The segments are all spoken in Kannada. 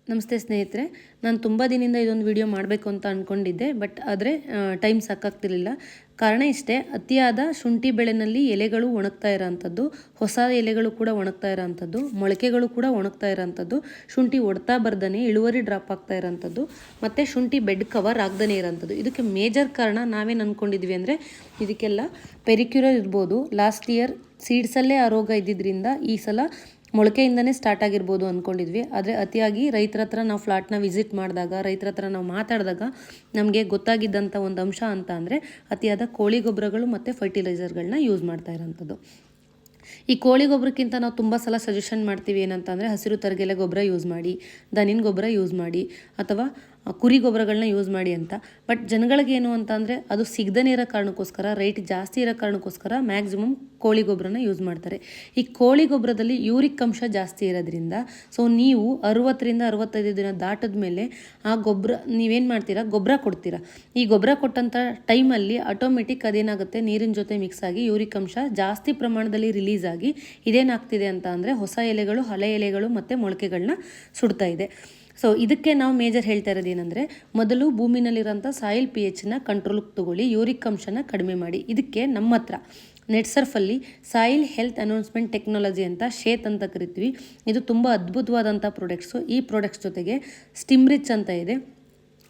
ನಮಸ್ತೆ ಸ್ನೇಹಿತರೆ, ನಾನು ತುಂಬ ದಿನದಿಂದ ಇದೊಂದು ವಿಡಿಯೋ ಮಾಡಬೇಕು ಅಂತ ಅಂದ್ಕೊಂಡಿದ್ದೆ. ಆದರೆ ಟೈಮ್ ಸಾಕಾಗ್ತಿರಲಿಲ್ಲ. ಕಾರಣ ಇಷ್ಟೇ, ಅತಿಯಾದ ಶುಂಠಿ ಬೆಳೆನಲ್ಲಿ ಎಲೆಗಳು ಒಣಗ್ತಾ ಇರೋವಂಥದ್ದು, ಹೊಸ ಎಲೆಗಳು ಕೂಡ ಒಣಗ್ತಾ ಇರೋವಂಥದ್ದು, ಮೊಳಕೆಗಳು ಕೂಡ ಒಣಗ್ತಾ ಇರೋವಂಥದ್ದು, ಶುಂಠಿ ಒಡ್ತಾ ಬರ್ದೇ ಇಳುವರಿ ಡ್ರಾಪ್ ಆಗ್ತಾ ಇರೋವಂಥದ್ದು, ಮತ್ತು ಶುಂಠಿ ಬೆಡ್ ಕವರ್ ಆಗದೇ ಇರೋವಂಥದ್ದು. ಇದಕ್ಕೆ ಮೇಜರ್ ಕಾರಣ ನಾವೇನು ಅಂದ್ಕೊಂಡಿದ್ವಿ ಅಂದರೆ, ಇದಕ್ಕೆಲ್ಲ ಪೆರಿಕ್ಯುರರ್ ಇರ್ಬೋದು. ಲಾಸ್ಟ್ ಇಯರ್ ಸೀಡ್ಸಲ್ಲೇ ಆ ರೋಗ ಇದ್ದಿದ್ದರಿಂದ ಈ ಸಲ ಮೊಳಕೆಯಿಂದನೇ ಸ್ಟಾರ್ಟ್ ಆಗಿರ್ಬೋದು ಅಂದ್ಕೊಂಡಿದ್ವಿ. ಆದರೆ ಅತಿಯಾಗಿ ರೈತರ ಹತ್ರ ನಾವು ಫ್ಲಾಟ್ನ ವಿಸಿಟ್ ಮಾಡಿದಾಗ, ರೈತರ ಹತ್ರ ನಾವು ಮಾತಾಡಿದಾಗ ನಮಗೆ ಗೊತ್ತಾಗಿದ್ದಂಥ ಒಂದು ಅಂಶ ಅಂತ ಅಂದರೆ, ಅತಿಯಾದ ಕೋಳಿ ಗೊಬ್ಬರಗಳು ಮತ್ತು ಫರ್ಟಿಲೈಸರ್ಗಳನ್ನ ಯೂಸ್ ಮಾಡ್ತಾ ಇರೋವಂಥದ್ದು. ಈ ಕೋಳಿ ಗೊಬ್ಬರಕ್ಕಿಂತ ನಾವು ತುಂಬ ಸಲ ಸಜೆಷನ್ ಮಾಡ್ತೀವಿ ಏನಂತಂದರೆ, ಹಸಿರು ತರಗೆಲೆ ಗೊಬ್ಬರ ಯೂಸ್ ಮಾಡಿ, ದನಿನ ಗೊಬ್ಬರ ಯೂಸ್ ಮಾಡಿ, ಅಥವಾ ಕುರಿ ಗೊಬ್ಬರಗಳನ್ನ ಯೂಸ್ ಮಾಡಿ ಅಂತ. ಬಟ್ ಜನಗಳಿಗೆ ಏನು ಅಂತ ಅಂದರೆ, ಅದು ಸಿಗದೇ ಇರೋ ಕಾರಣಕ್ಕೋಸ್ಕರ, ರೇಟ್ ಜಾಸ್ತಿ ಇರೋ ಕಾರಣಕ್ಕೋಸ್ಕರ ಮ್ಯಾಕ್ಸಿಮಮ್ ಕೋಳಿ ಗೊಬ್ಬರನ ಯೂಸ್ ಮಾಡ್ತಾರೆ. ಈ ಕೋಳಿ ಗೊಬ್ಬರದಲ್ಲಿ ಯೂರಿಕ್ ಅಂಶ ಜಾಸ್ತಿ ಇರೋದ್ರಿಂದ, ಸೊ ನೀವು 60ರಿಂದ 65 ದಿನ ದಾಟದ ಮೇಲೆ ಆ ಗೊಬ್ಬರ ನೀವೇನು ಮಾಡ್ತೀರಾ, ಗೊಬ್ಬರ ಕೊಡ್ತೀರಾ. ಈ ಗೊಬ್ಬರ ಕೊಟ್ಟಂಥ ಟೈಮಲ್ಲಿ ಆಟೋಮೆಟಿಕ್ ಅದೇನಾಗುತ್ತೆ, ನೀರಿನ ಜೊತೆ ಮಿಕ್ಸ್ ಆಗಿ ಯೂರಿಕ್ ಅಂಶ ಜಾಸ್ತಿ ಪ್ರಮಾಣದಲ್ಲಿ ರಿಲೀಸ್ ಆಗಿ ಇದೇನಾಗ್ತಿದೆ ಅಂತ ಅಂದರೆ, ಹೊಸ ಎಲೆಗಳು, ಹಳೆ ಎಲೆಗಳು ಮತ್ತು ಮೊಳಕೆಗಳನ್ನ ಸುಡ್ತಾ ಇದೆ. ಸೊ ಇದಕ್ಕೆ ನಾವು ಮೇಜರ್ ಹೇಳ್ತಾ ಇರೋದು ಏನಂದರೆ, ಮೊದಲು ಭೂಮಿನಲ್ಲಿರೋಂಥ ಸಾಯಿಲ್ pHನ ಕಂಟ್ರೋಲ್ಗೆ ತಗೊಳ್ಳಿ, ಯೂರಿಕ್ ಅಂಶನ ಕಡಿಮೆ ಮಾಡಿ. ಇದಕ್ಕೆ ನಮ್ಮ ಹತ್ರ ನೆಟ್ಸರ್ಫಲ್ಲಿ ಸಾಯಿಲ್ ಹೆಲ್ತ್ ಅನೌನ್ಸ್ಮೆಂಟ್ ಟೆಕ್ನಾಲಜಿ ಅಂತ, ಶೇತ್ ಅಂತ ಕರಿತೀವಿ. ಇದು ತುಂಬ ಅದ್ಭುತವಾದಂಥ ಪ್ರಾಡಕ್ಟ್ಸು. ಈ ಪ್ರಾಡಕ್ಟ್ಸ್ ಜೊತೆಗೆ ಸ್ಟಿಮ್ರಿಚ್ ಅಂತ ಇದೆ,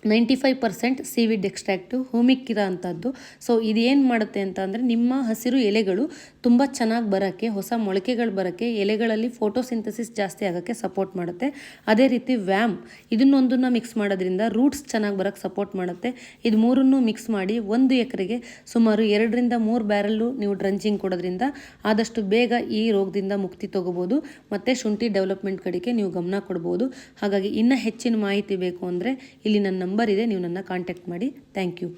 95% ಸೀವಿಡ್ ಎಕ್ಸ್ಟ್ರಾಕ್ಟು, ಹೂಮಿಕ್ ಇರೋ ಅಂಥದ್ದು. ಸೊ ಇದೇನು ಮಾಡುತ್ತೆ ಅಂತ ಅಂದರೆ, ನಿಮ್ಮ ಹಸಿರು ಎಲೆಗಳು ತುಂಬ ಚೆನ್ನಾಗಿ ಬರೋಕ್ಕೆ, ಹೊಸ ಮೊಳಕೆಗಳು ಬರೋಕ್ಕೆ, ಎಲೆಗಳಲ್ಲಿ ಫೋಟೋಸಿಂಥಸಿಸ್ ಜಾಸ್ತಿ ಆಗೋಕ್ಕೆ ಸಪೋರ್ಟ್ ಮಾಡುತ್ತೆ. ಅದೇ ರೀತಿ ವ್ಯಾಮ್, ಇದನ್ನೊಂದನ್ನು ಮಿಕ್ಸ್ ಮಾಡೋದ್ರಿಂದ ರೂಟ್ಸ್ ಚೆನ್ನಾಗಿ ಬರೋಕ್ಕೆ ಸಪೋರ್ಟ್ ಮಾಡುತ್ತೆ. ಇದು ಮೂರನ್ನು ಮಿಕ್ಸ್ ಮಾಡಿ 1 ಎಕರೆಗೆ ಸುಮಾರು 2ರಿಂದ 3 ಬ್ಯಾರಲ್ಲು ನೀವು ಡ್ರಂಚಿಂಗ್ ಕೊಡೋದ್ರಿಂದ ಆದಷ್ಟು ಬೇಗ ಈ ರೋಗದಿಂದ ಮುಕ್ತಿ ತಗೋಬೋದು, ಮತ್ತು ಶುಂಠಿ ಡೆವಲಪ್ಮೆಂಟ್ ಕಡೆಗೆ ನೀವು ಗಮನ ಕೊಡ್ಬೋದು. ಹಾಗಾಗಿ ಇನ್ನೂ ಹೆಚ್ಚಿನ ಮಾಹಿತಿ ಬೇಕು ಅಂದರೆ ಇಲ್ಲಿ ನನ್ನ ನಂಬರ್ ಇದೆ, ನೀವು ನನ್ನ ಕಾಂಟ್ಯಾಕ್ಟ್ ಮಾಡಿ. Thank you.